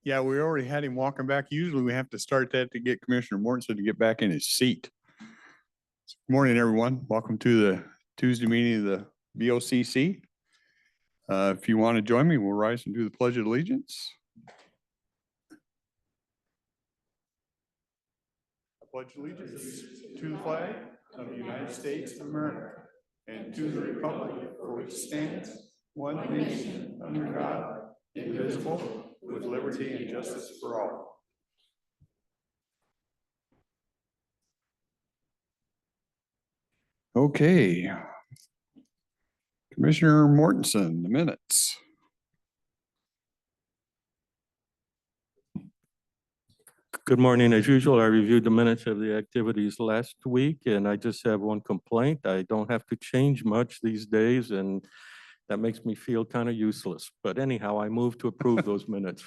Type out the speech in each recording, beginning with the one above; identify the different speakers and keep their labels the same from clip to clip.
Speaker 1: Yeah, we already had him walking back. Usually we have to start that to get Commissioner Mortensen to get back in his seat. Good morning, everyone. Welcome to the Tuesday meeting of the BOCC. If you want to join me, we'll rise and do the Pledge of Allegiance. I pledge allegiance to the flag of the United States of America and to the republic for which it stands, one nation, under God, indivisible, with liberty and justice for all. Okay. Commissioner Mortensen, the minutes.
Speaker 2: Good morning. As usual, I reviewed the minutes of the activities last week, and I just have one complaint. I don't have to change much these days, and that makes me feel kind of useless. But anyhow, I move to approve those minutes.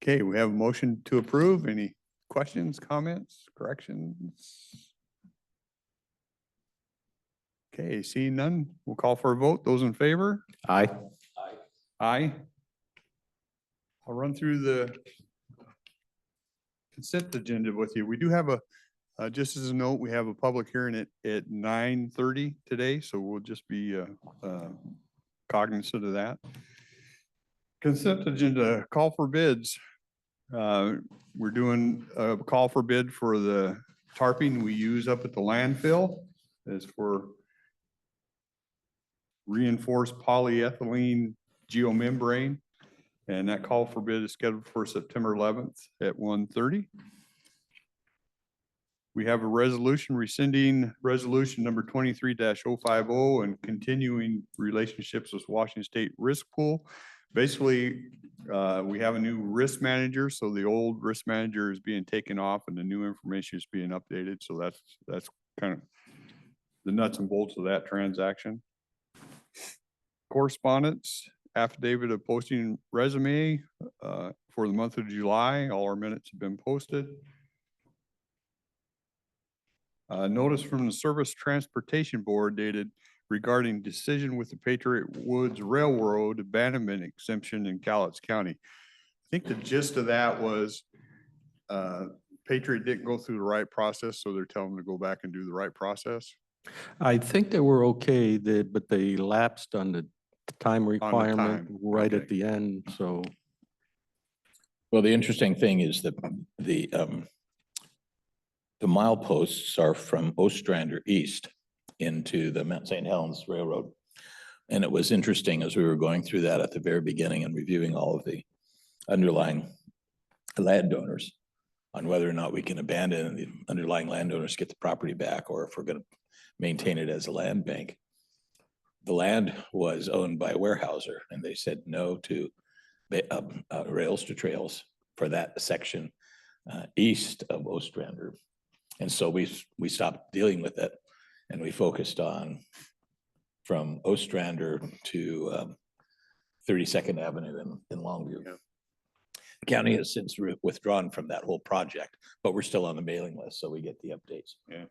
Speaker 1: Okay, we have a motion to approve. Any questions, comments, corrections? Okay, seeing none, we'll call for a vote. Those in favor?
Speaker 3: Aye.
Speaker 1: Aye. I'll run through the consent agenda with you. We do have just as a note, we have a public hearing at 9:30 today, so we'll just be cognizant of that. Consent agenda, call for bids. We're doing a call for bid for the tarping we use up at the landfill. Is for reinforced polyethylene geomembrane. And that call for bid is scheduled for September 11th at 1:30. We have a resolution rescinding resolution number 23-050 and continuing relationships with Washington State Risk Pool. Basically, we have a new risk manager, so the old risk manager is being taken off and the new information is being updated. So that's kind of the nuts and bolts of that transaction. Correspondence, affidavit of posting resume for the month of July. All our minutes have been posted. Notice from the Service Transportation Board dated regarding decision with the Patriot Woods Railroad abandonment exemption in Cowlitz County. I think the gist of that was Patriot didn't go through the right process, so they're telling them to go back and do the right process.
Speaker 2: I think they were okay, but they lapsed on the time requirement right at the end, so.
Speaker 3: Well, the interesting thing is that the mileposts are from Ostrander East into the Mount St. Helens Railroad. And it was interesting as we were going through that at the very beginning and reviewing all of the underlying landowners on whether or not we can abandon and the underlying landowners get the property back, or if we're going to maintain it as a land bank. The land was owned by Weyerhaeuser, and they said no to rails to trails for that section east of Ostrander. And so we stopped dealing with it, and we focused on from Ostrander to 32nd Avenue in Longview.
Speaker 1: Yeah.
Speaker 3: The county has since withdrawn from that whole project, but we're still on the mailing list, so we get the updates.
Speaker 1: Yeah.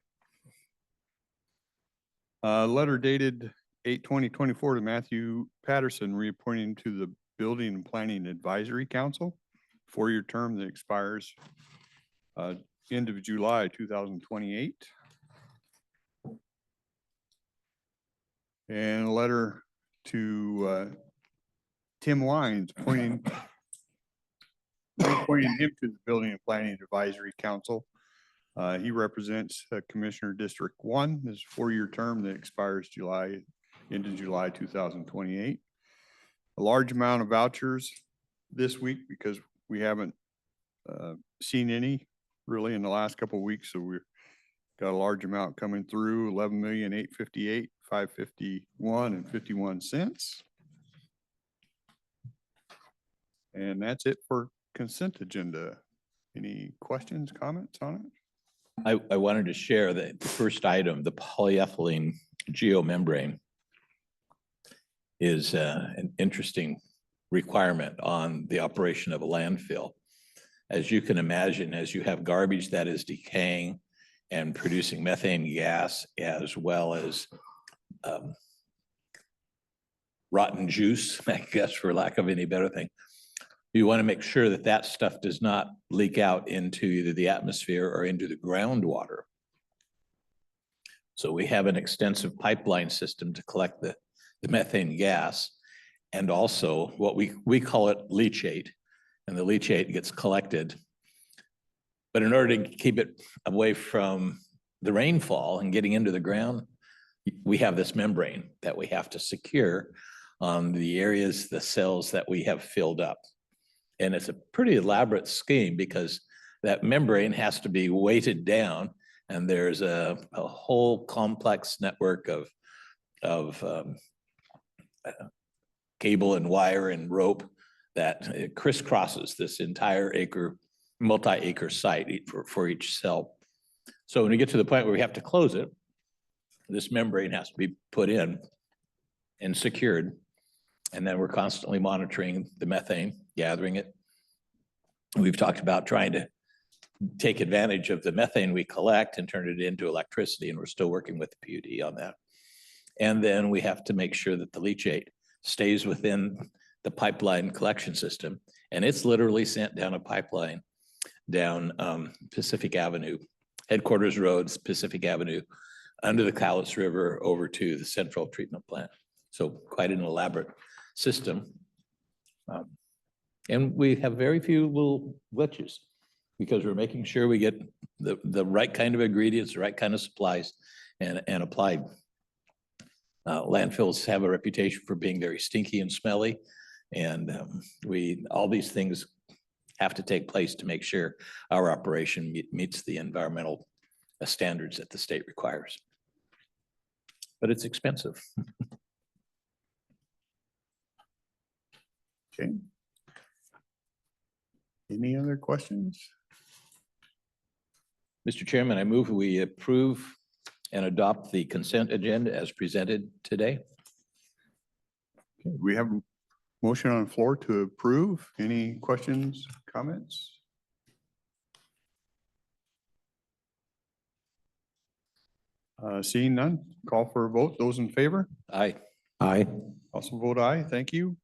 Speaker 1: Letter dated 8/20/24 to Matthew Patterson, reappointing to the Building and Planning Advisory Council, 4-year term that expires end of July 2028. And a letter to Tim Wines, appointing him to the Building and Planning Advisory Council. He represents Commissioner District 1. This 4-year term that expires into July 2028. A large amount of vouchers this week because we haven't seen any really in the last couple of weeks. So we've got a large amount coming through, $11,858,551.51. And that's it for consent agenda. Any questions, comments on it?
Speaker 3: I wanted to share that the first item, the polyethylene geomembrane, is an interesting requirement on the operation of a landfill. As you can imagine, as you have garbage that is decaying and producing methane gas, as well as rotten juice, I guess, for lack of any better thing, you want to make sure that that stuff does not leak out into either the atmosphere or into the groundwater. So we have an extensive pipeline system to collect the methane gas. And also what we call it leachate, and the leachate gets collected. But in order to keep it away from the rainfall and getting into the ground, we have this membrane that we have to secure on the areas, the cells that we have filled up. And it's a pretty elaborate scheme because that membrane has to be weighted down, and there's a whole complex network of cable and wire and rope that crisscrosses this entire multi-acre site for each cell. So when we get to the point where we have to close it, this membrane has to be put in and secured. And then we're constantly monitoring the methane, gathering it. We've talked about trying to take advantage of the methane we collect and turn it into electricity, and we're still working with the PUD on that. And then we have to make sure that the leachate stays within the pipeline collection system. And it's literally sent down a pipeline down Pacific Avenue, Headquarters Road, Pacific Avenue, under the Cowlitz River over to the central treatment plant. So quite an elaborate system. And we have very few little glitches because we're making sure we get the right kind of ingredients, the right kind of supplies and applied. Landfills have a reputation for being very stinky and smelly. And all these things have to take place to make sure our operation meets the environmental standards that the state requires. But it's expensive.
Speaker 1: Okay. Any other questions?
Speaker 3: Mr. Chairman, I move we approve and adopt the consent agenda as presented today.
Speaker 1: Okay, we have a motion on the floor to approve. Any questions, comments? Seeing none, call for a vote. Those in favor?
Speaker 3: Aye.
Speaker 2: Aye.
Speaker 1: Also vote aye. Thank you.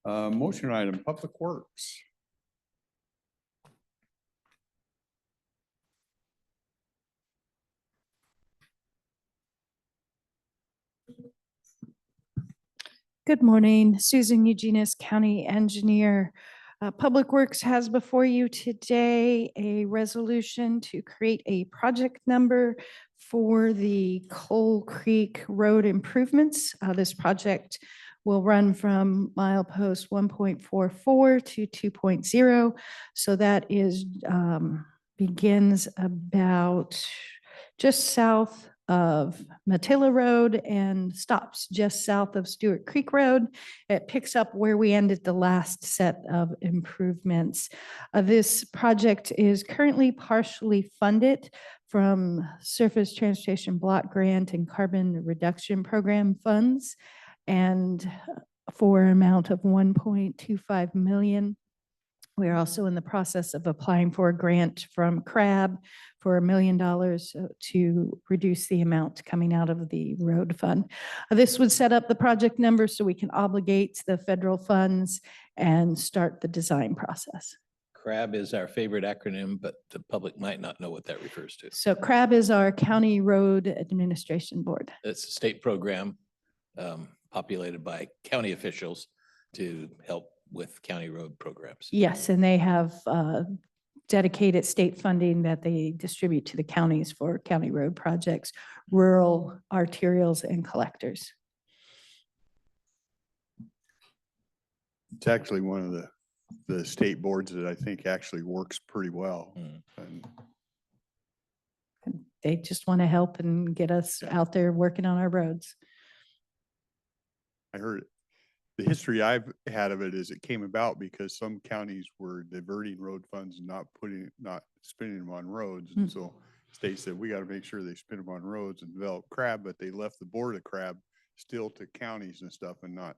Speaker 1: Motion item, Public Works.
Speaker 4: Good morning, Susan Eugenius, County Engineer. Public Works has before you today a resolution to create a project number for the Coal Creek Road improvements. This project will run from milepost 1.44 to 2.0. So that is begins about just south of Matilla Road and stops just south of Stewart Creek Road. It picks up where we ended the last set of improvements. This project is currently partially funded from Surface Transportation Block Grant and Carbon Reduction Program funds, and for an amount of 1.25 million. We are also in the process of applying for a grant from CRAB for $1 million to reduce the amount coming out of the road fund. This would set up the project number so we can obligate the federal funds and start the design process.
Speaker 3: CRAB is our favorite acronym, but the public might not know what that refers to.
Speaker 4: So CRAB is our County Road Administration Board.
Speaker 3: It's a state program populated by county officials to help with county road programs.
Speaker 4: Yes, and they have dedicated state funding that they distribute to the counties for county road projects, rural arterials and collectors.
Speaker 1: It's actually one of the state boards that I think actually works pretty well. And
Speaker 4: And they just want to help and get us out there working on our roads.
Speaker 1: I heard the history I've had of it is it came about because some counties were diverting road funds and not spending them on roads. And so state said, we got to make sure they spend them on roads and develop CRAB, but they left the board of CRAB still to counties and stuff and not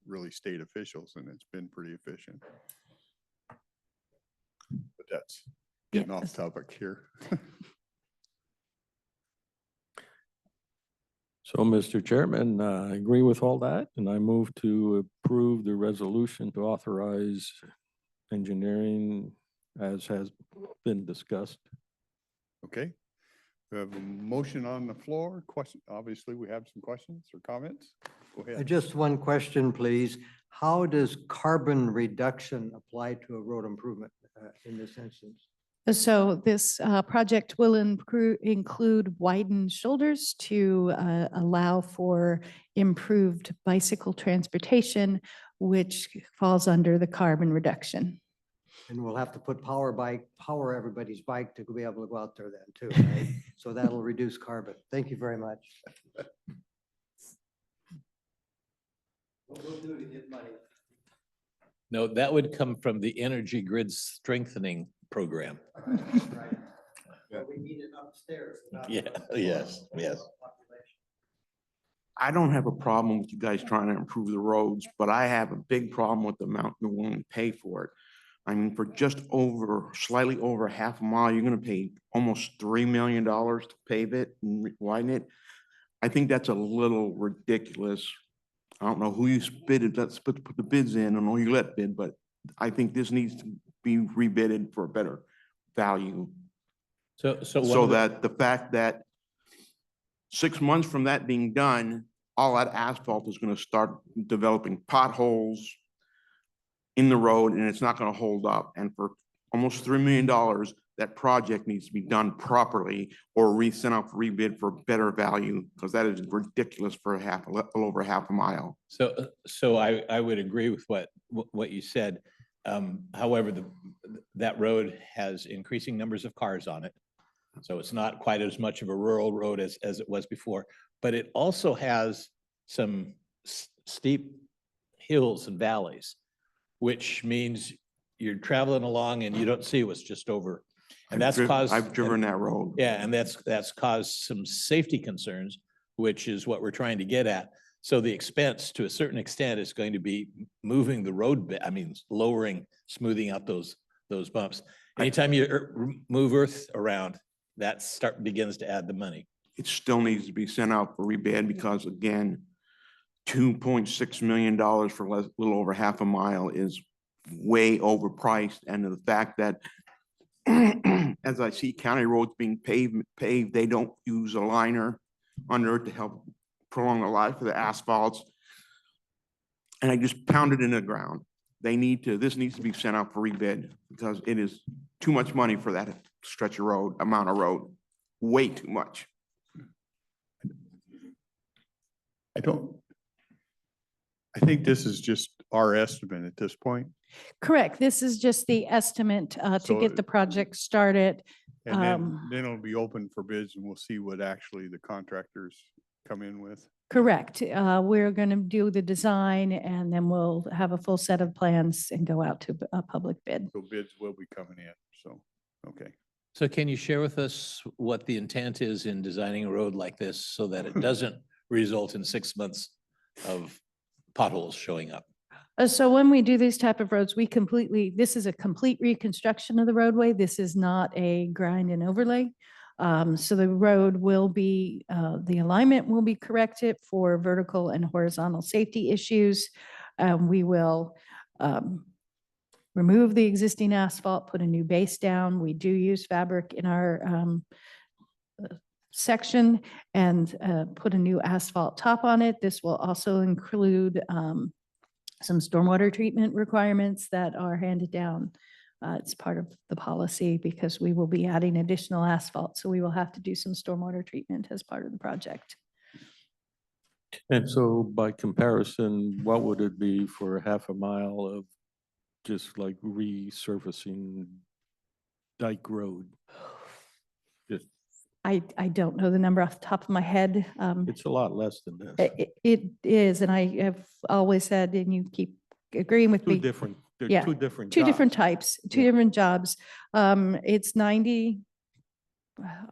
Speaker 1: really state officials. And it's been pretty efficient. But that's getting off topic here.
Speaker 2: So, Mr. Chairman, I agree with all that, and I move to approve the resolution to authorize engineering as has been discussed.
Speaker 1: Okay. We have a motion on the floor. Question, obviously, we have some questions or comments. Go ahead.
Speaker 5: Just one question, please. How does carbon reduction apply to a road improvement in this instance?
Speaker 4: So this project will include widened shoulders to allow for improved bicycle transportation, which falls under the carbon reduction.
Speaker 5: And we'll have to put power everybody's bike to be able to go out there then too, right? So that'll reduce carbon. Thank you very much. What we'll do to get money.
Speaker 3: No, that would come from the Energy Grid Strengthening Program.
Speaker 5: Right. But we need it upstairs. not
Speaker 3: Yeah, yes, yes.
Speaker 6: I don't have a problem with you guys trying to improve the roads, but I have a big problem with the amount you're willing to pay for it. I mean, for just slightly over half a mile, you're gonna pay almost $3 million to pave it and widen it. I think that's a little ridiculous. I don't know who you bid, let's put the bids in, I don't know who you let bid, but I think this needs to be rebidded for a better value. So that the fact that 6 months from that being done, all that asphalt is gonna start developing potholes in the road, and it's not gonna hold up. And for almost $3 million, that project needs to be done properly or sent out for rebid for better value, because that is ridiculous for a little over half a mile.
Speaker 3: So I would agree with what you said. However, that road has increasing numbers of cars on it. So it's not quite as much of a rural road as it was before, but it also has some steep hills and valleys, which means you're traveling along and you don't see what's just over. And that's caused.
Speaker 6: I've driven that road.
Speaker 3: Yeah, and that's caused some safety concerns, which is what we're trying to get at. So the expense, to a certain extent, is going to be moving the road bit, lowering, smoothing out those bumps. Anytime you move earth around, that begins to add the money.
Speaker 6: It still needs to be sent out for rebid because again, $2.6 million for a little over half a mile is way overpriced. And the fact that as I see county roads being paved, they don't use a liner under it to help prolong the life of the asphalts. And I just pounded in the ground. This needs to be sent out for rebid because it is too much money for that stretch of road, amount of road, way too much.
Speaker 1: I think this is just our estimate at this point.
Speaker 4: Correct. This is just the estimate to
Speaker 1: So
Speaker 4: get the project started.
Speaker 1: And then it'll be open for bids and we'll see what actually the contractors come in with.
Speaker 4: Correct. We're going to do the design and then we'll have a full set of plans and go out to a public bid.
Speaker 1: So bids will be coming in. So, okay.
Speaker 3: So can you share with us what the intent is in designing a road like this so that it doesn't result in 6 months of potholes showing up?
Speaker 4: So when we do these type of roads, this is a complete reconstruction of the roadway. This is not a grind and overlay. So the road will be, the alignment will be corrected for vertical and horizontal safety issues. We will remove the existing asphalt, put a new base down. We do use fabric in our section and put a new asphalt top on it. This will also include some stormwater treatment requirements that are handed down. It's part of the policy because we will be adding additional asphalt. So we will have to do some stormwater treatment as part of the project.
Speaker 2: And so by comparison, what would it be for half a mile of just like resurfacing Dyke Road? Just,
Speaker 4: I don't know the number off the top of my head.
Speaker 2: it's a lot less than this.
Speaker 4: It is, and I have always said, and you keep agreeing with
Speaker 2: Two
Speaker 4: me.
Speaker 2: different, they're
Speaker 4: Yeah,
Speaker 2: two different
Speaker 4: Two different
Speaker 2: jobs.
Speaker 4: types, two
Speaker 2: Yeah.
Speaker 4: different jobs. It's 90.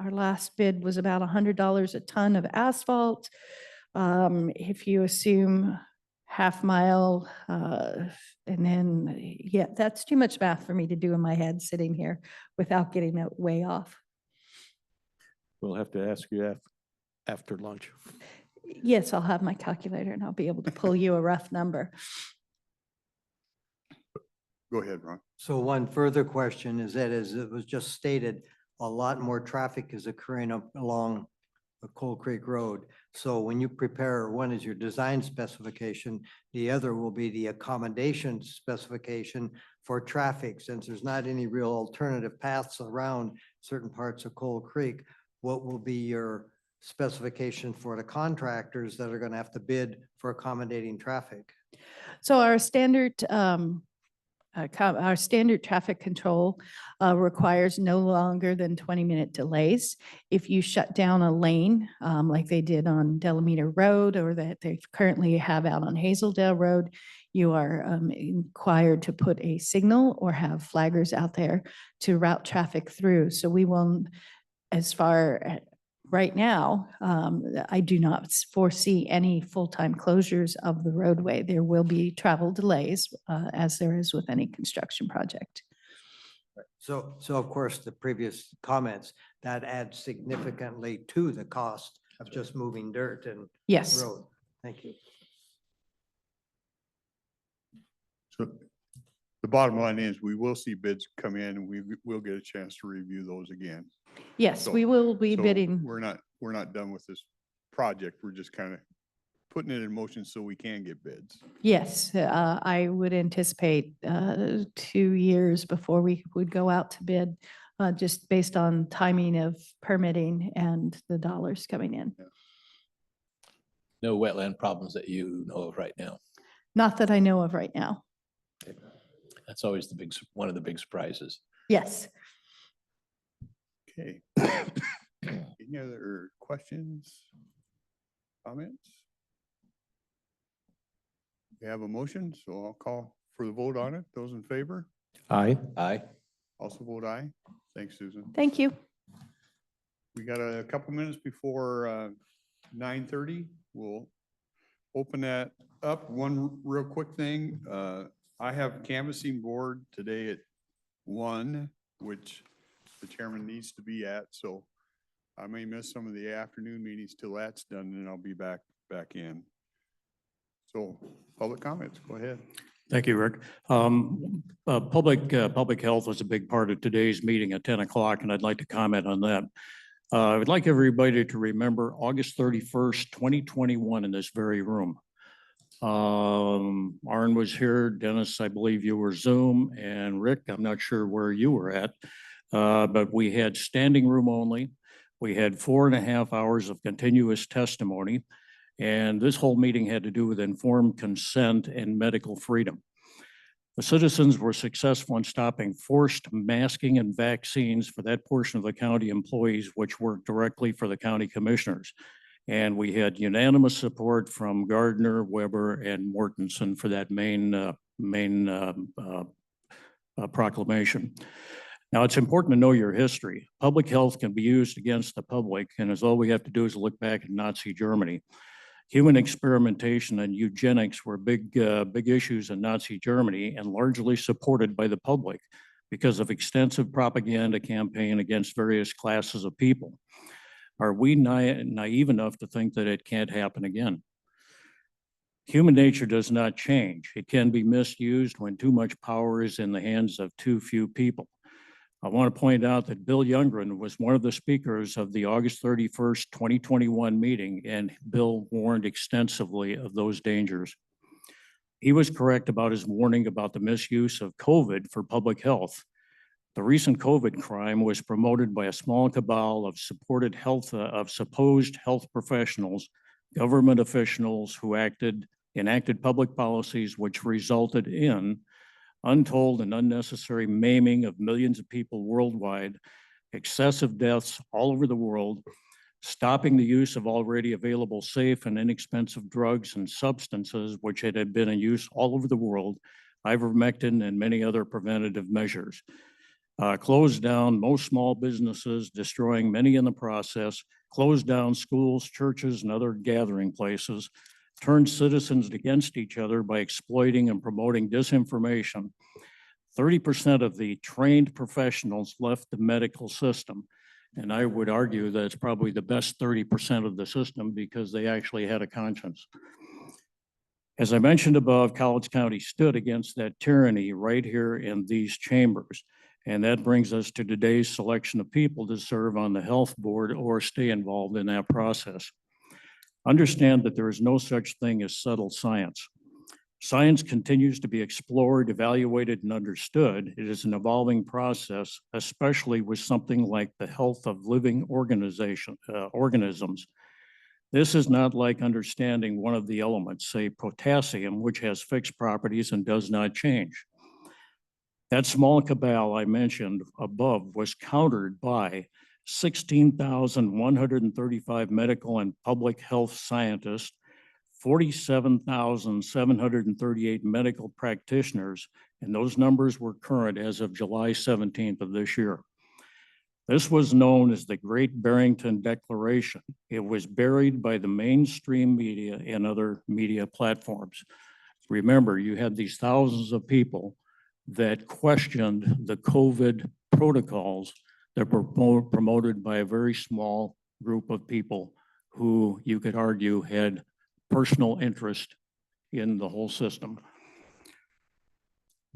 Speaker 4: Our last bid was about $100 a ton of asphalt. If you assume half mile, and then, yeah, that's too much math for me to do in my head sitting here without getting it way off.
Speaker 2: We'll have to ask you after lunch.
Speaker 4: Yes, I'll have my calculator and I'll be able to pull you a rough number.
Speaker 1: Go ahead, Ron.
Speaker 5: So one further question is that, as it was just stated, a lot more traffic is occurring up along the Coal Creek Road. So when you prepare, one is your design specification, the other will be the accommodation specification for traffic. Since there's not any real alternative paths around certain parts of Coal Creek, what will be your specification for the contractors that are going to have to bid for accommodating traffic?
Speaker 4: So our standard traffic control requires no longer than 20-minute delays. If you shut down a lane, like they did on Delamere Road or that they currently have out on Hazeldale Road, you are required to put a signal or have flaggers out there to route traffic through. So we will, as far right now, I do not foresee any full-time closures of the roadway. There will be travel delays, as there is with any construction project.
Speaker 5: So of course, the previous comments, that adds significantly to the cost of just moving dirt and
Speaker 4: Yes.
Speaker 5: road. Thank you.
Speaker 1: So the bottom line is we will see bids come in and we will get a chance to review those again.
Speaker 4: Yes,
Speaker 1: So-
Speaker 4: we will be
Speaker 1: So
Speaker 4: bidding.
Speaker 1: We're not done with this project. We're just kind of putting it in motion so we can get bids.
Speaker 4: Yes, I would anticipate 2 years before we would go out to bid, just based on timing of permitting and the dollars coming in.
Speaker 3: No wetland problems that you know of right now.
Speaker 4: Not that I know of right now.
Speaker 3: That's always one of the big surprises.
Speaker 4: Yes.
Speaker 1: Okay. Any other questions? Comments? We have a motion, so I'll call for the vote on it. Those in favor?
Speaker 2: Aye.
Speaker 3: Aye.
Speaker 1: Also vote aye. Thanks, Susan.
Speaker 4: Thank you.
Speaker 1: We got a couple minutes before 9:30. We'll open that up. One real quick thing. I have canvassing board today at 1, which the chairman needs to be at, so I may miss some of the afternoon meetings till that's done, and I'll be back in. So, public comments, go ahead.
Speaker 7: Thank you, Rick. Public health was a big part of today's meeting at 10 o'clock, and I'd like to comment on that. I would like everybody to remember August 31st, 2021 in this very room. Arn was here, Dennis, I believe you were Zoom, and Rick, I'm not sure where you were at. But we had standing room only. We had 4.5 hours of continuous testimony. And this whole meeting had to do with informed consent and medical freedom. The citizens were successful in stopping forced masking and vaccines for that portion of the county employees which worked directly for the county commissioners. And we had unanimous support from Gardner, Weber, and Mortensen for that main proclamation. Now, it's important to know your history. Public health can be used against the public, and as all we have to do is look back at Nazi Germany. Human experimentation and eugenics were big issues in Nazi Germany and largely supported by the public because of extensive propaganda campaign against various classes of people. Are we naive enough to think that it can't happen again? Human nature does not change. It can be misused when too much power is in the hands of too few people. I want to point out that Bill Youngren was one of the speakers of the August 31st, 2021 meeting, and Bill warned extensively of those dangers. He was correct about his warning about the misuse of COVID for public health. The recent COVID crime was promoted by a small cabal of supposed health professionals, government officials who enacted public policies which resulted in untold and unnecessary maiming of millions of people worldwide, excessive deaths all over the world, stopping the use of already available safe and inexpensive drugs and substances which had been in use all over the world, ivermectin and many other preventative measures. Closed down most small businesses, destroying many in the process, closed down schools, churches, and other gathering places, turned citizens against each other by exploiting and promoting disinformation. 30% of the trained professionals left the medical system, And I would argue that it's probably the best 30% of the system because they actually had a conscience. As I mentioned above, College County stood against that tyranny right here in these chambers. And that brings us to today's selection of people to serve on the health board or stay involved in that process. Understand that there is no such thing as settled science. Science continues to be explored, evaluated, and understood. It is an evolving process, especially with something like the health of living organisms. This is not like understanding one of the elements, say potassium, which has fixed properties and does not change. That small cabal I mentioned above was countered by 16,135 medical and public health scientists, 47,738 medical practitioners, and those numbers were current as of July 17th of this year. This was known as the Great Barrington Declaration. It was buried by the mainstream media and other media platforms. Remember, you had these thousands of people that questioned the COVID protocols that were promoted by a very small group of people who you could argue had personal interest in the whole system.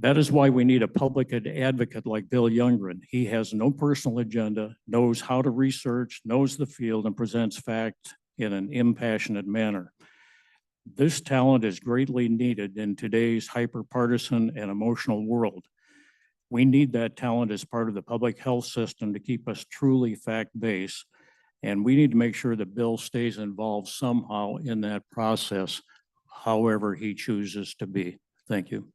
Speaker 7: That is why we need a public advocate like Bill Youngren. He has no personal agenda, knows how to research, knows the field, and presents facts in an impassionate manner. This talent is greatly needed in today's hyper-partisan and emotional world. We need that talent as part of the public health system to keep us truly fact-based. And we need to make sure that Bill stays involved somehow in that process, however he chooses to be. Thank you.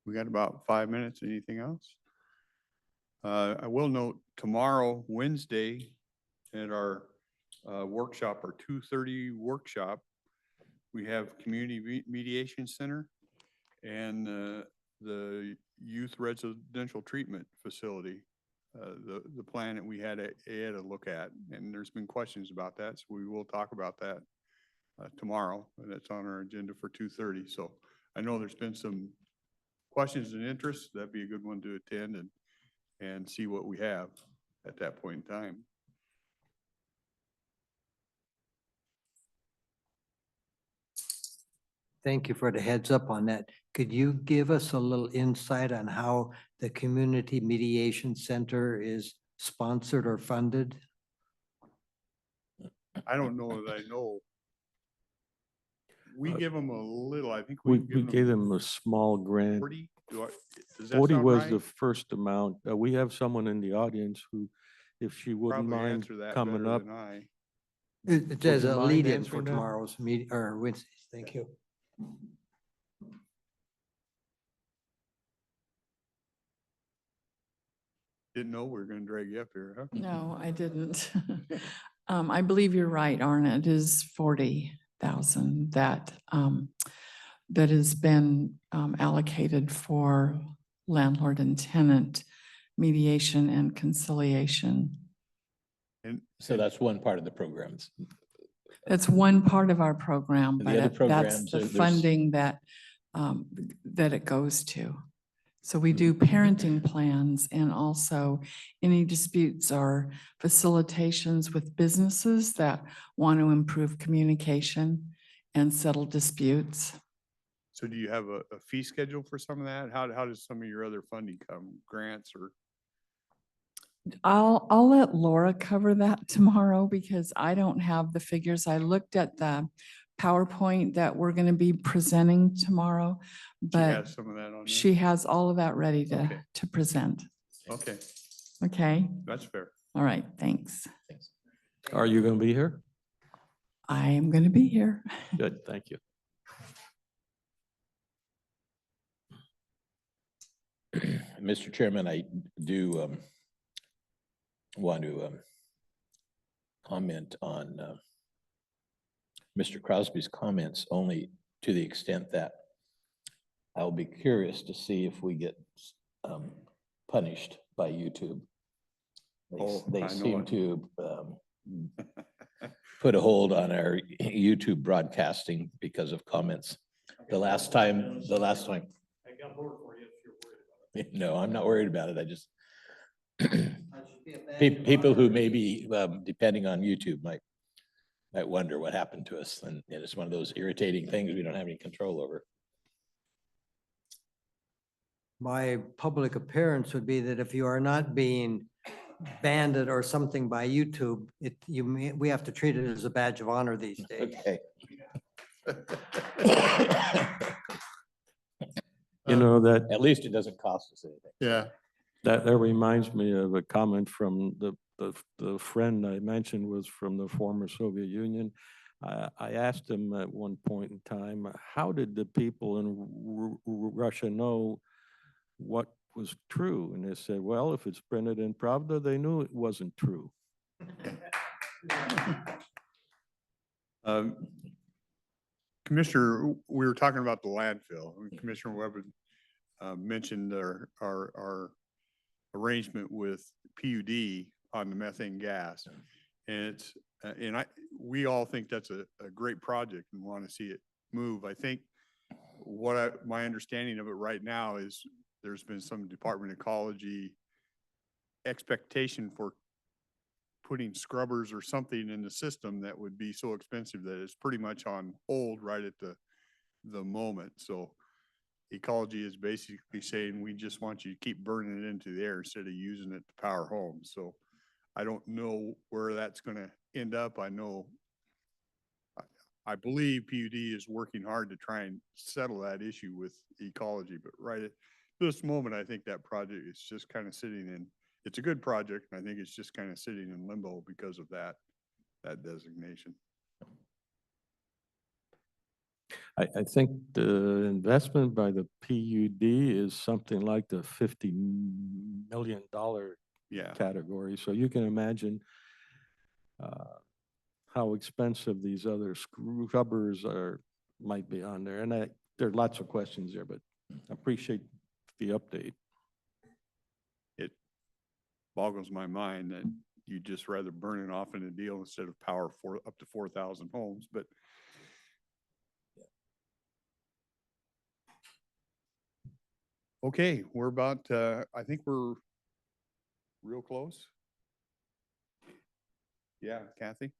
Speaker 1: We got about 5 minutes. Anything else? I will note tomorrow, Wednesday, at our workshop, our 2:30 workshop, we have Community Mediation Center and the Youth Residential Treatment Facility. The plan that we had a look at, and there's been questions about that, so we will talk about that tomorrow, and that's on our agenda for 2:30. So I know there's been some questions and interests. That'd be a good one to attend and see what we have at that point in time.
Speaker 5: Thank you for the heads up on that. Could you give us a little insight on how the Community Mediation Center is sponsored or funded?
Speaker 1: I don't know that I know. We give them a little, I think
Speaker 2: We
Speaker 1: we've given
Speaker 2: gave them a small grant.
Speaker 1: 40. Does that
Speaker 2: 40
Speaker 1: sound
Speaker 2: was
Speaker 1: right?
Speaker 2: the first amount. We have someone in the audience who, if she wouldn't
Speaker 1: Probably
Speaker 2: mind
Speaker 1: answer that
Speaker 2: coming
Speaker 1: better
Speaker 2: up.
Speaker 1: than I.
Speaker 5: It says
Speaker 2: you
Speaker 5: a
Speaker 2: mind
Speaker 5: lead-in for
Speaker 2: answering that?
Speaker 5: tomorrow's meeting, or Wednesday's. Thank you.
Speaker 1: Didn't know we were gonna drag you up here, huh?
Speaker 8: No, I didn't. I believe you're right, Arna. It is 40,000 that that has been allocated for landlord and tenant mediation and conciliation.
Speaker 1: And
Speaker 3: So that's one part of the programs.
Speaker 8: That's one part of our program,
Speaker 3: And the
Speaker 8: but
Speaker 3: other
Speaker 8: that's
Speaker 3: programs,
Speaker 8: the
Speaker 3: there's-
Speaker 8: funding that that it goes to. So we do parenting plans and also any disputes or facilitations with businesses that want to improve communication and settle disputes.
Speaker 1: so do you have a fee schedule for some of that? How does some of your other funding come? Grants or?
Speaker 8: I'll let Laura cover that tomorrow because I don't have the figures. I looked at the PowerPoint that we're going to be presenting tomorrow,
Speaker 1: She
Speaker 8: but
Speaker 1: has some of that on there?
Speaker 8: she has all of that ready
Speaker 1: Okay.
Speaker 8: to present.
Speaker 1: Okay,
Speaker 8: Okay,
Speaker 1: that's fair.
Speaker 8: all right, thanks.
Speaker 2: Are you going to be here?
Speaker 8: I am going to be here.
Speaker 2: Good, thank you.
Speaker 3: Mr. Chairman, I do want to comment on Mr. Crosby's comments only to the extent that I'll be curious to see if we get punished by YouTube.
Speaker 1: Oh,
Speaker 3: They
Speaker 1: I know
Speaker 3: seem
Speaker 1: it.
Speaker 3: to put a hold on our YouTube broadcasting because of comments. The last time. No, I'm not worried about it. I just, people who may be depending on YouTube might wonder what happened to us. And it's one of those irritating things we don't have any control over.
Speaker 5: My public appearance would be that if you are not being banded or something by YouTube, we have to treat it as a badge of honor these days.
Speaker 3: Okay.
Speaker 2: You know, that,
Speaker 3: At least it doesn't cost us anything.
Speaker 1: Yeah.
Speaker 2: that reminds me of a comment from the friend I mentioned was from the former Soviet Union. I asked him at one point in time, how did the people in Russia know what was true? And they said, well, if it's printed in Pravda, they knew it wasn't true.
Speaker 1: Commissioner, we were talking about the landfill. Commissioner Webb mentioned our arrangement with PUD on the methane gas. And it's, we all think that's a great project and want to see it move. I think my understanding of it right now is there's been some Department of Ecology expectation for putting scrubbers or something in the system that would be so expensive that it's pretty much on hold right at the moment. So Ecology is basically saying, we just want you to keep burning it into the air instead of using it to power homes. So I don't know where that's going to end up. I believe PUD is working hard to try and settle that issue with Ecology, but right at this moment, I think that project is just kind of sitting in, it's a good project, and I think it's just kind of sitting in limbo because of that designation.
Speaker 2: I think the investment by the PUD is something like the $50 million
Speaker 1: Yeah.
Speaker 2: category. So you can imagine how expensive these other scrubbers might be on there. And there are lots of questions there, but I appreciate the update.
Speaker 1: It boggles my mind that you'd just rather burn it off in a deal instead of power for up to 4,000 homes, but okay, we're about, I think we're real close. Yeah, Kathy?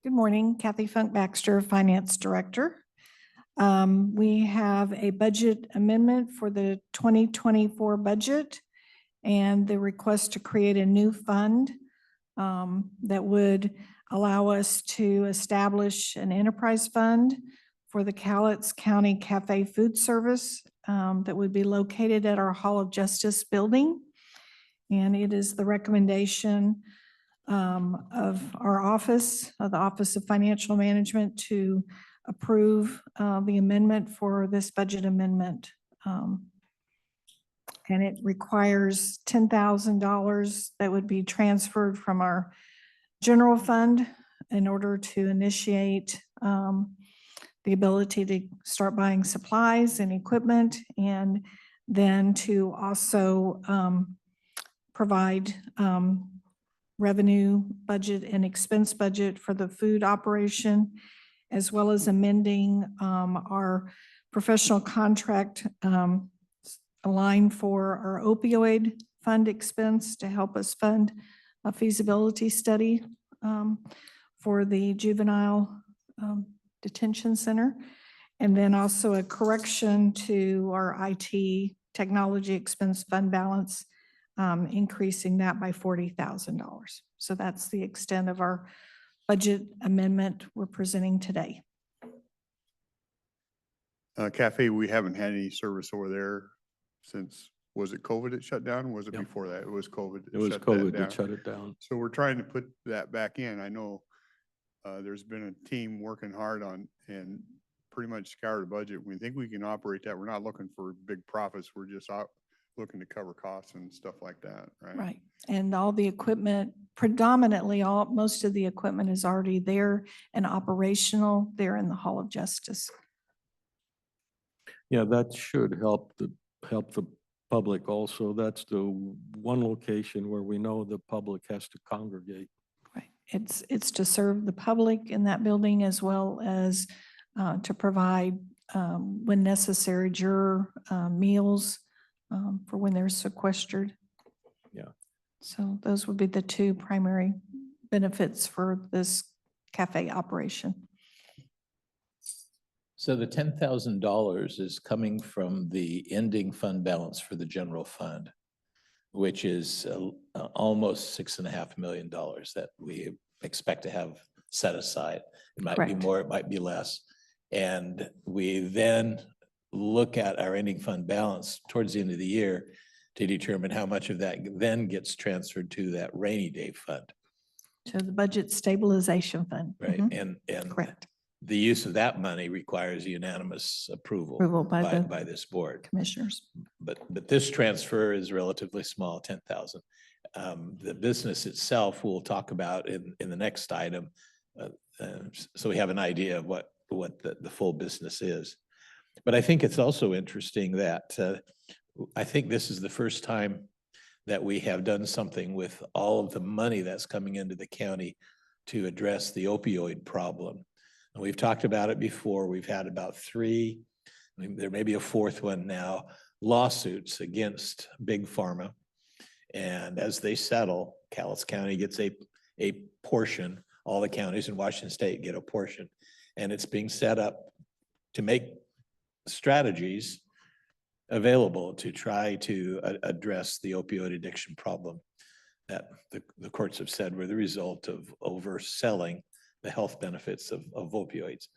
Speaker 4: Good morning, Kathy Funk Baxter, Finance Director. We have a budget amendment for the 2024 budget and the request to create a new fund that would allow us to establish an enterprise fund for the Cowlitz County Cafe Food Service that would be located at our Hall of Justice building. And it is the recommendation of our office, of the Office of Financial Management, to approve the amendment for this budget amendment. And it requires $10,000 that would be transferred from our general fund in order to initiate the ability to start buying supplies and equipment, and then to also provide revenue budget and expense budget for the food operation, as well as amending our professional contract line for our opioid fund expense to help us fund a feasibility study for the juvenile detention center. And then also a correction to our IT technology expense fund balance, increasing that by $40,000. So that's the extent of our budget amendment we're presenting today.
Speaker 1: Cafe, we haven't had any service over there since, was it COVID it shut down? Was it
Speaker 2: Yeah.
Speaker 1: before that? It was COVID.
Speaker 2: It was
Speaker 1: shut that
Speaker 2: COVID
Speaker 1: down.
Speaker 2: that shut it down.
Speaker 1: So we're trying to put that back in. I know there's been a team working hard on and pretty much scoured the budget. We think we can operate that. We're not looking for big profits. We're just out looking to cover costs and stuff like that, right?
Speaker 4: Right. And all the equipment, predominantly most of the equipment is already there and operational there in the Hall of Justice.
Speaker 2: Yeah, that should help the public also. That's the one location where we know the public has to congregate.
Speaker 4: Right. It's to serve the public in that building as well as to provide, when necessary, juror meals for when they're sequestered.
Speaker 2: Yeah.
Speaker 4: So those would be the two primary benefits for this cafe operation.
Speaker 3: So the $10,000 is coming from the ending fund balance for the general fund, which is almost $6.5 million that we expect to have set aside. It might be
Speaker 4: Correct.
Speaker 3: more, it might be less. And we then look at our ending fund balance towards the end of the year to determine how much of that then gets transferred to that rainy day fund,
Speaker 4: To the budget stabilization fund.
Speaker 3: right?
Speaker 4: Mhm.
Speaker 3: And
Speaker 4: Correct.
Speaker 3: the use of that money requires unanimous
Speaker 4: Approval
Speaker 3: approval
Speaker 4: by the
Speaker 3: by this board.
Speaker 4: commissioners.
Speaker 3: But this transfer is relatively small, 10,000. The business itself, we'll talk about in the next item. So we have an idea of what the full business is. But I think it's also interesting that I think this is the first time that we have done something with all of the money that's coming into the county to address the opioid problem. And we've talked about it before. We've had about 3, there may be a 4th one now, lawsuits against Big Pharma. And as they settle, Calais County gets a portion, all the counties in Washington State get a portion. And it's being set up to make strategies available to try to address the opioid addiction problem that the courts have said were the result of overselling the health benefits of opioids.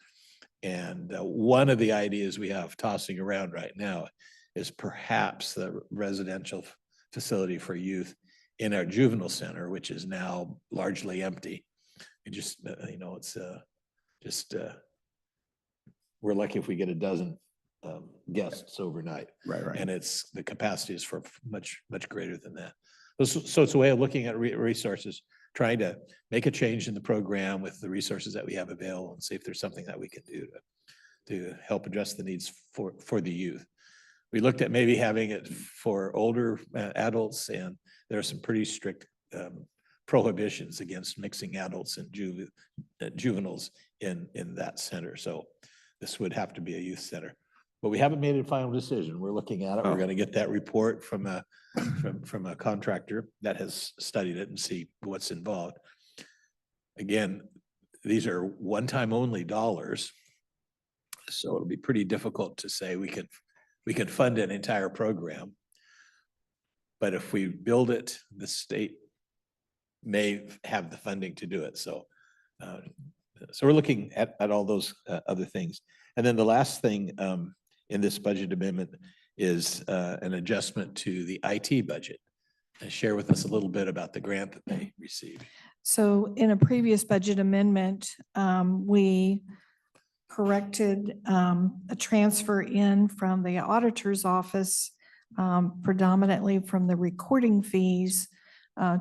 Speaker 3: And one of the ideas we have tossing around right now is perhaps the residential facility for youth in our juvenile center, which is now largely empty. It just, it's just, we're lucky if we get a dozen guests overnight.
Speaker 1: Right,
Speaker 3: And the capacity is for much greater than that. So it's a way of looking at resources, trying to make a change in the program with the resources that we have available and see if there's something that we can do to help address the needs for the youth. We looked at maybe having it for older adults, and there are some pretty strict prohibitions against mixing adults and juveniles in that center. So this would have to be a youth center. But we haven't made a final decision. We're looking at it. We're going to get that report from a contractor that has studied it and see what's involved. Again, these are one-time only dollars. So it'll be pretty difficult to say we could fund an entire program. But if we build it, the state may have the funding to do it. So we're looking at all those other things. And then the last thing in this budget amendment is an adjustment to the IT budget. And share with us a little bit about the grant that they received.
Speaker 4: So in a previous budget amendment, we corrected a transfer in from the auditor's office, predominantly from the recording fees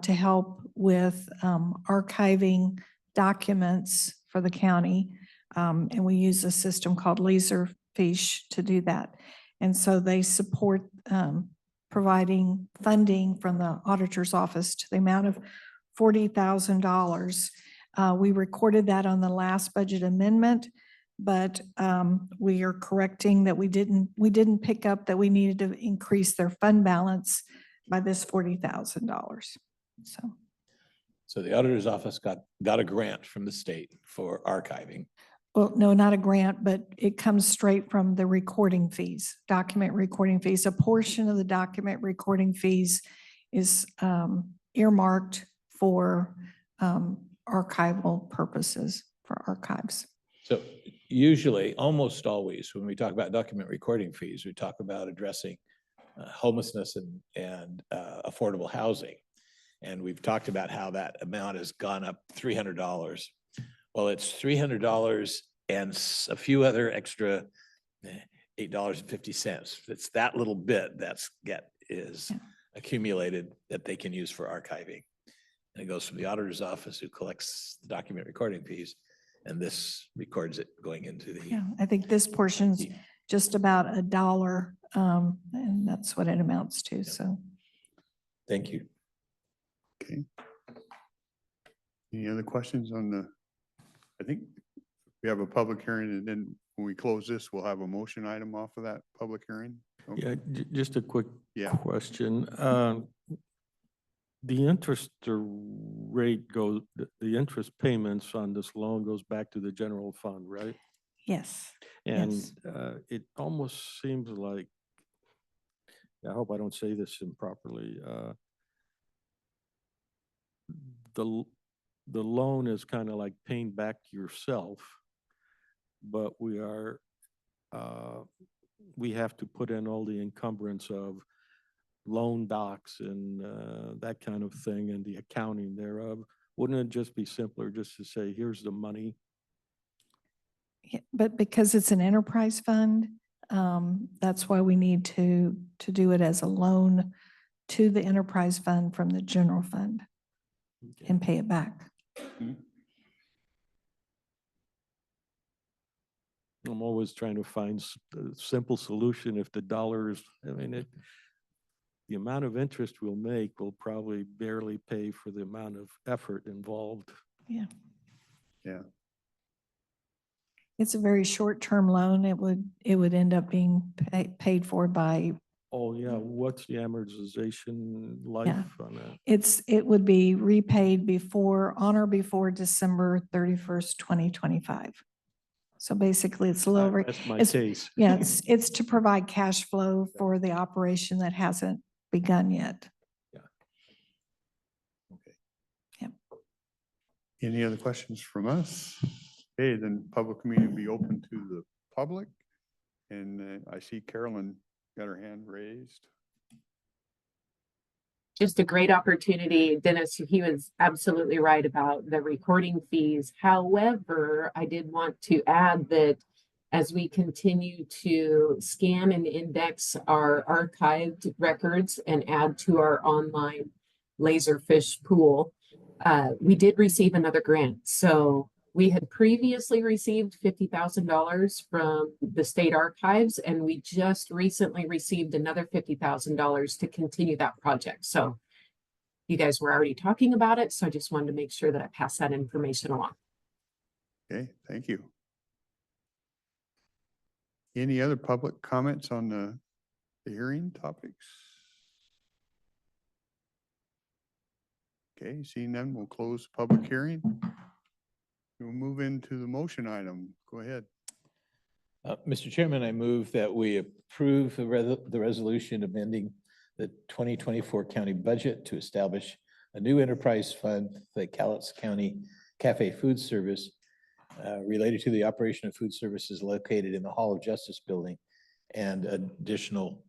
Speaker 4: to help with archiving documents for the county. And we use a system called Laserfiche to do that. And so they support providing funding from the auditor's office to the amount of $40,000. We recorded that on the last budget amendment, but we are correcting that we didn't pick up that we needed to increase their fund balance by this $40,000.
Speaker 3: So the auditor's office got a grant from the state for archiving.
Speaker 4: Well, no, not a grant, but it comes straight from the recording fees, document recording fees. A portion of the document recording fees is earmarked for archival purposes, for archives.
Speaker 3: So usually, almost always, when we talk about document recording fees, we talk about addressing homelessness and affordable housing. And we've talked about how that amount has gone up $300. Well, it's $300 and a few other extra $8.50. It's that little bit is accumulated that they can use for archiving. And it goes from the auditor's office, who collects the document recording fees, and this records it going into the.
Speaker 4: Yeah, I think this portion's just about $1. And that's what it amounts to, so.
Speaker 3: Thank you.
Speaker 1: Okay. Any other questions on the, I think we have a public hearing, and then when we close this, we'll have a motion item off of that public hearing. Okay.
Speaker 2: Yeah, just a quick
Speaker 1: Yeah.
Speaker 2: question. The interest rate goes, the interest payments on this loan goes back to the general fund, right?
Speaker 4: Yes.
Speaker 2: And
Speaker 4: Yes.
Speaker 2: it almost seems like, I hope I don't say this improperly. The loan is kind of like paying back yourself, but we have to put in all the encumbrance of loan docs and that kind of thing and the accounting thereof. Wouldn't it just be simpler just to say, here's the money?
Speaker 4: Yeah, but because it's an enterprise fund, that's why we need to do it as a loan to the enterprise fund from the general fund and pay it back.
Speaker 2: I'm always trying to find a simple solution if the dollars, I mean, the amount of interest we'll make will probably barely pay for the amount of effort involved.
Speaker 4: Yeah.
Speaker 1: Yeah.
Speaker 4: It's a very short-term loan. It would end up being paid for by,
Speaker 2: Oh, yeah, what's the amortization life on that?
Speaker 4: it would be repaid on or before December 31st, 2025. So basically, it's a little over.
Speaker 2: That's my
Speaker 4: it's-
Speaker 2: case.
Speaker 4: Yeah, it's to provide cash flow for the operation that hasn't begun yet.
Speaker 1: Any other questions from us? Okay, then public meeting will be open to the public. And I see Carolyn got her hand raised.
Speaker 9: Just a great opportunity. Dennis, he was absolutely right about the recording fees. However, I did want to add that as we continue to scan and index our archived records and add to our online Laserfish pool, we did receive another grant. So we had previously received $50,000 from the state archives, and we just recently received another $50,000 to continue that project. So you guys were already talking about it, so I just wanted to make sure that I pass that information along.
Speaker 1: Okay, thank you. Any other public comments on the hearing topics? Okay, seeing none, we'll close the public hearing. We'll move into the motion item. Go ahead.
Speaker 3: Mr. Chairman, I move that we approve the resolution amending the 2024 county budget to establish a new enterprise fund, the Cowlitz County Cafe Food Service, related to the operation of food services located in the Hall of Justice building, and additional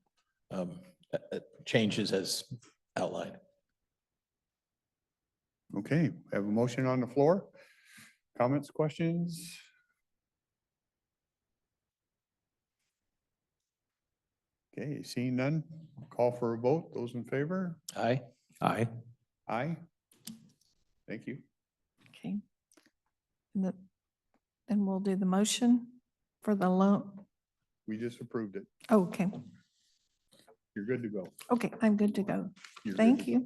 Speaker 3: changes as outlined.
Speaker 1: Okay, have a motion on the floor. Comments, questions? Okay, seeing none, call for a vote. Those in favor?
Speaker 3: Aye.
Speaker 2: Aye.
Speaker 1: Aye. Thank you.
Speaker 4: Okay. Then we'll do the motion for the loan.
Speaker 1: We just approved it.
Speaker 4: Oh, okay.
Speaker 1: You're good to go.
Speaker 4: Okay, I'm good to go.
Speaker 1: You're good
Speaker 4: Thank
Speaker 1: to-
Speaker 4: you.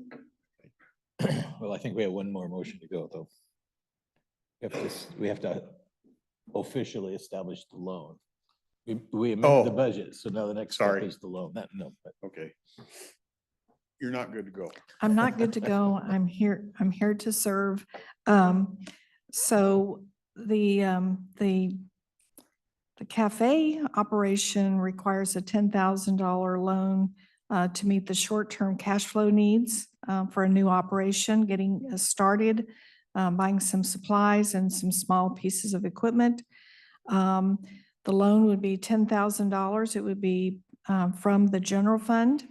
Speaker 3: Well, I think we have one more motion to go, though. We have to officially establish the loan. We amended the
Speaker 1: Oh,
Speaker 3: budget, so now the next step
Speaker 1: sorry.
Speaker 3: is the loan. No, but
Speaker 1: Okay. You're not good to go.
Speaker 4: I'm not good to go. I'm here to serve. So the cafe operation requires a $10,000 loan to meet the short-term cash flow needs for a new operation, getting started, buying some supplies and some small pieces of equipment. The loan would be $10,000. It would be from the general fund.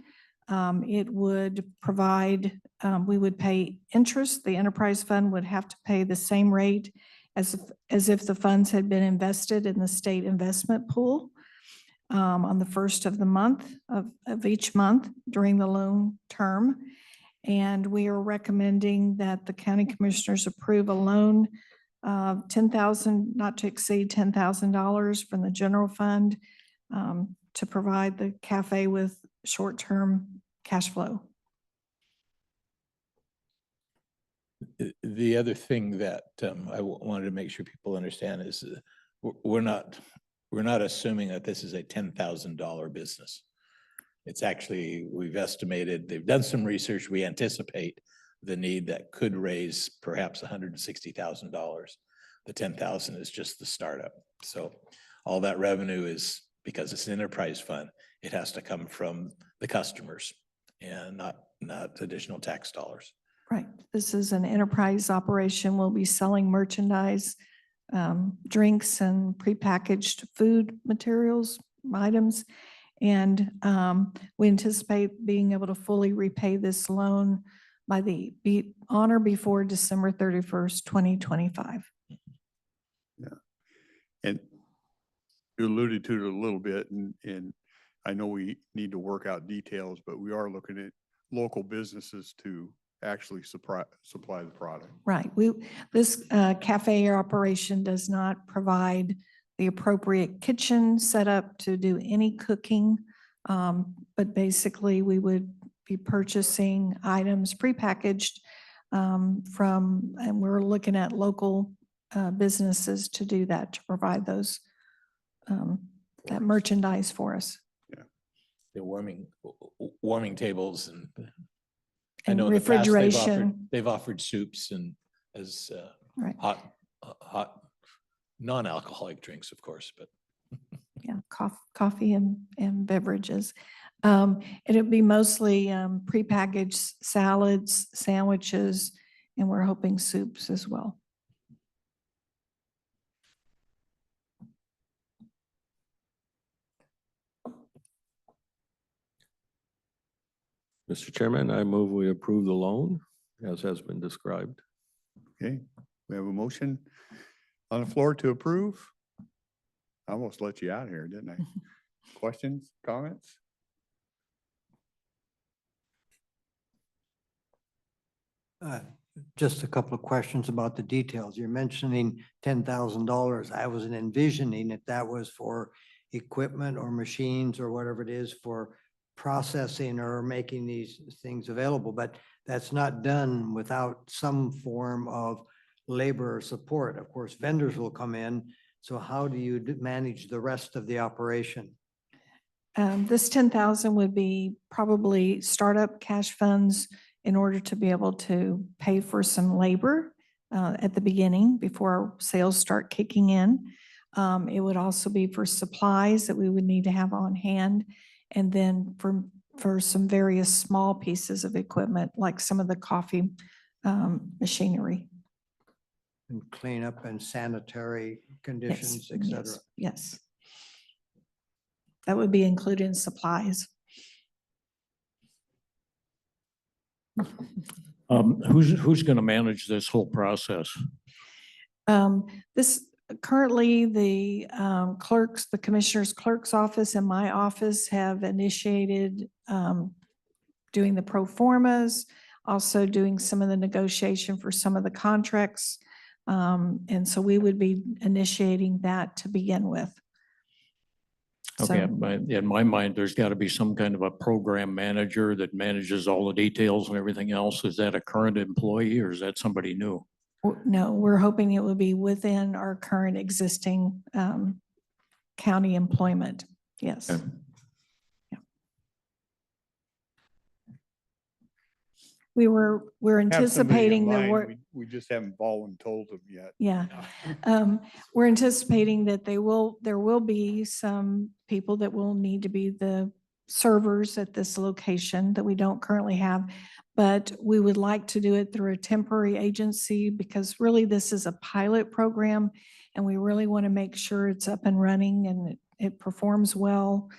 Speaker 4: It would provide, we would pay interest. The enterprise fund would have to pay the same rate as if the funds had been invested in the state investment pool on the first of the month of each month during the loan term. And we are recommending that the county commissioners approve a loan of $10,000, not to exceed $10,000 from the general fund to provide the cafe with short-term cash flow.
Speaker 3: The other thing that wanted to make sure people understand is we're not assuming that this is a $10,000 business. It's actually, we've estimated, they've done some research. We anticipate the need that could raise perhaps $160,000. The 10,000 is just the startup. So all that revenue is, because it's an enterprise fund, it has to come from the customers and not additional tax dollars.
Speaker 4: Right. This is an enterprise operation. We'll be selling merchandise, drinks and prepackaged food materials, items. And we anticipate being able to fully repay this loan on or before December 31st, 2025.
Speaker 1: And you alluded to it a little bit, and I know we need to work out details, but we are looking at local businesses to actually supply the product.
Speaker 4: Right. This cafe operation does not provide the appropriate kitchen setup to do any cooking. But basically we would be purchasing items prepackaged and we're looking at local businesses to do that, to provide those, that merchandise for us.
Speaker 3: The warming tables and I
Speaker 4: And
Speaker 3: know in the past
Speaker 4: refrigeration.
Speaker 3: they've offered soups and as
Speaker 4: Right.
Speaker 3: hot non-alcoholic drinks, of course, but
Speaker 4: Yeah, coffee and beverages. It'd be mostly prepackaged salads, sandwiches, and we're hoping soups as well.
Speaker 2: Mr. Chairman, I move we approve the loan as has been described.
Speaker 1: Okay, we have a motion on the floor to approve. I almost let you out here, didn't I? Questions, comments?
Speaker 5: Just a couple of questions about the details. You're mentioning $10,000. I was envisioning if that was for equipment or machines or whatever it is for processing or making these things available, but that's not done without some form of labor support. Of course, vendors will come in. So how do you manage the rest of the operation?
Speaker 4: This 10,000 would be probably startup cash funds in order to be able to pay for some labor at the beginning before sales start kicking in. It would also be for supplies that we would need to have on hand. And then for some various small pieces of equipment, like some of the coffee machinery.
Speaker 5: And cleanup and sanitary conditions, et cetera.
Speaker 4: Yes. That would be included in supplies.
Speaker 7: Who's going to manage this whole process?
Speaker 4: This currently the clerks, the commissioner's clerk's office and my office have initiated doing the pro formas, also doing some of the negotiation for some of the contracts. And so we would be initiating that to begin with.
Speaker 7: Okay,
Speaker 4: So-
Speaker 7: in my mind, there's got to be some kind of a program manager that manages all the details and everything else. Is that a current employee or is that somebody new?
Speaker 4: No, we're hoping it will be within our current existing county employment. Yes.
Speaker 7: Okay.
Speaker 4: We're
Speaker 1: Have somebody in
Speaker 4: anticipating the
Speaker 1: mind,
Speaker 4: work.
Speaker 1: we just haven't voluntold them yet.
Speaker 4: Yeah. We're anticipating that there will be some people that will need to be the servers at this location that we don't currently have. But we would like to do it through a temporary agency because really this is a pilot program and we really want to make sure it's up and running and it performs well.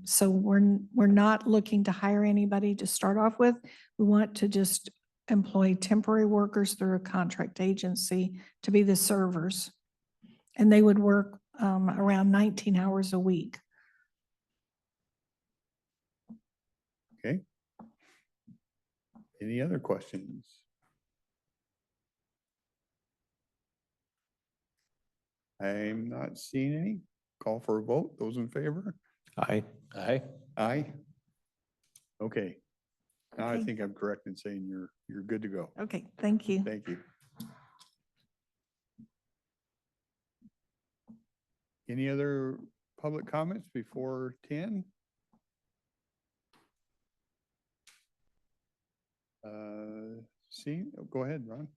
Speaker 4: So we're not looking to hire anybody to start off with. We want to just employ temporary workers through a contract agency to be the servers. And they would work around 19 hours a week.
Speaker 1: Okay. Any other questions? I'm not seeing any. Call for a vote. Those in favor?
Speaker 2: Aye.
Speaker 3: Aye.
Speaker 1: Aye. Okay. Now I
Speaker 10: Okay.
Speaker 1: think I'm correct in saying you're good to go.
Speaker 10: Okay, thank you.
Speaker 1: Thank you. Any other public comments before 10? See, go ahead, Ron.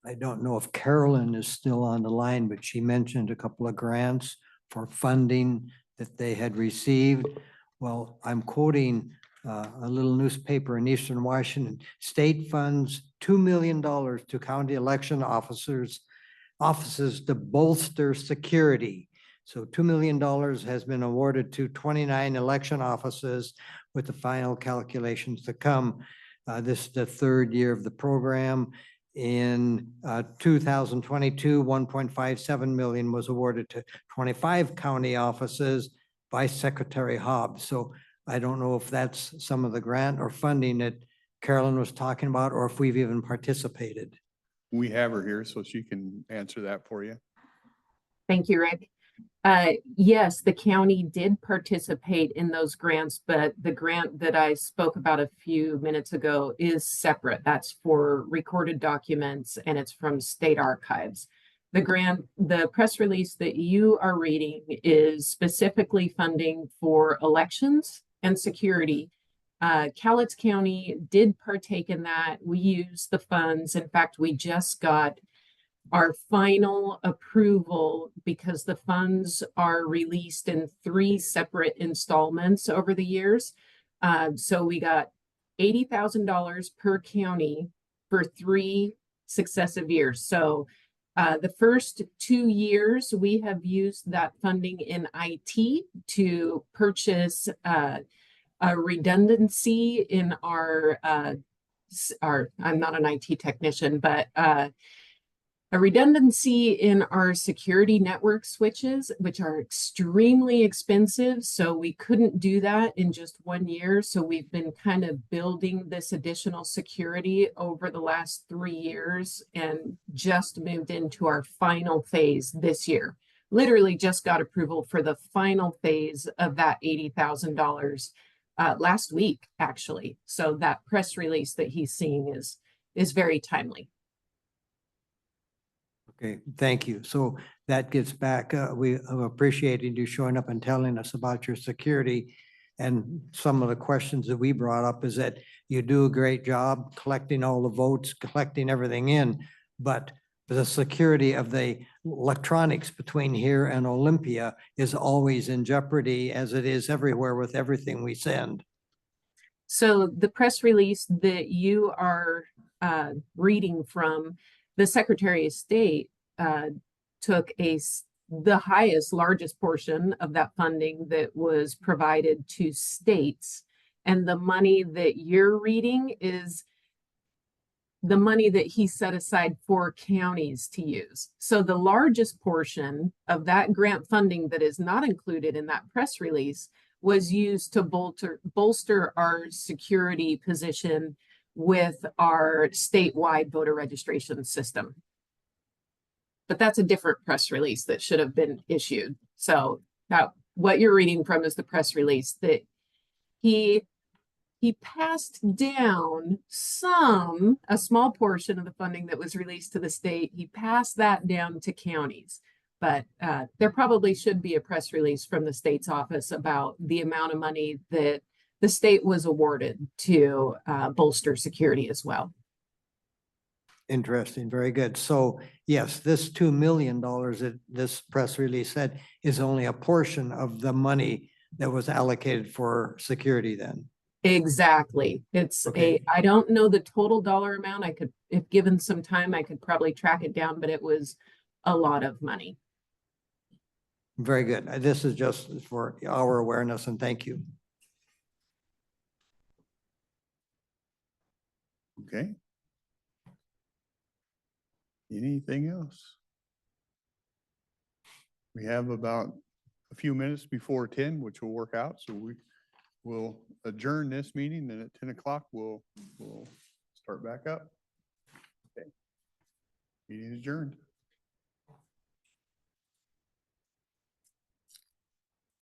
Speaker 5: I don't know if Carolyn is still on the line, but she mentioned a couple of grants for funding that they had received. Well, I'm quoting a little newspaper in Eastern Washington. State funds $2 million to county election officers, offices to bolster security. So $2 million has been awarded to 29 election offices with the final calculations to come. This is the third year of the program. In 2022, 1.57 million was awarded to 25 county offices by Secretary Hobbs. So I don't know if that's some of the grant or funding that Carolyn was talking about, or if we've even participated.
Speaker 1: We have her here, so she can answer that for you.
Speaker 9: Thank you, Rick. Yes, the county did participate in those grants, but the grant that I spoke about a few minutes ago is separate. That's for recorded documents and it's from state archives. The grant, the press release that you are reading is specifically funding for elections and security. Cowlitz County did partake in that. We used the funds. In fact, we just got our final approval because the funds are released in 3 separate installments over the years. So we got $80,000 per county for 3 successive years. So the first 2 years, we have used that funding in IT to purchase a redundancy in our, I'm not an IT technician, but a redundancy in our security network switches, which are extremely expensive. So we couldn't do that in just 1 year. So we've been kind of building this additional security over the last 3 years and just moved into our final phase this year. Literally just got approval for the final phase of that $80,000 last week, actually. So that press release that he's seeing is very timely.
Speaker 5: Okay, thank you. So that gets back, we appreciated you showing up and telling us about your security. And some of the questions that we brought up is that you do a great job collecting all the votes, collecting everything in, but the security of the electronics between here and Olympia is always in jeopardy, as it is everywhere with everything we send.
Speaker 9: So the press release that you are reading from, the Secretary of State took the highest, largest portion of that funding that was provided to states. And the money that you're reading is the money that he set aside for counties to use. So the largest portion of that grant funding that is not included in that press release was used to bolster our security position with our statewide voter registration system. But that's a different press release that should have been issued. So now what you're reading from is the press release that he passed down a small portion of the funding that was released to the state. He passed that down to counties. But there probably should be a press release from the state's office about the amount of money that the state was awarded to bolster security as well.
Speaker 5: Interesting, very good. So yes, this $2 million that this press release said is only a portion of the money that was allocated for security then.
Speaker 9: Exactly. It's
Speaker 5: Okay.
Speaker 9: I don't know the total dollar amount. I could, if given some time, I could probably track it down, but it was a lot of money.
Speaker 5: Very good. This is just for our awareness, and thank you.
Speaker 1: Okay. Anything else? We have about a few minutes before 10, which will work out. So we will adjourn this meeting, then at 10 o'clock, we'll start back up. Okay. Meeting adjourned.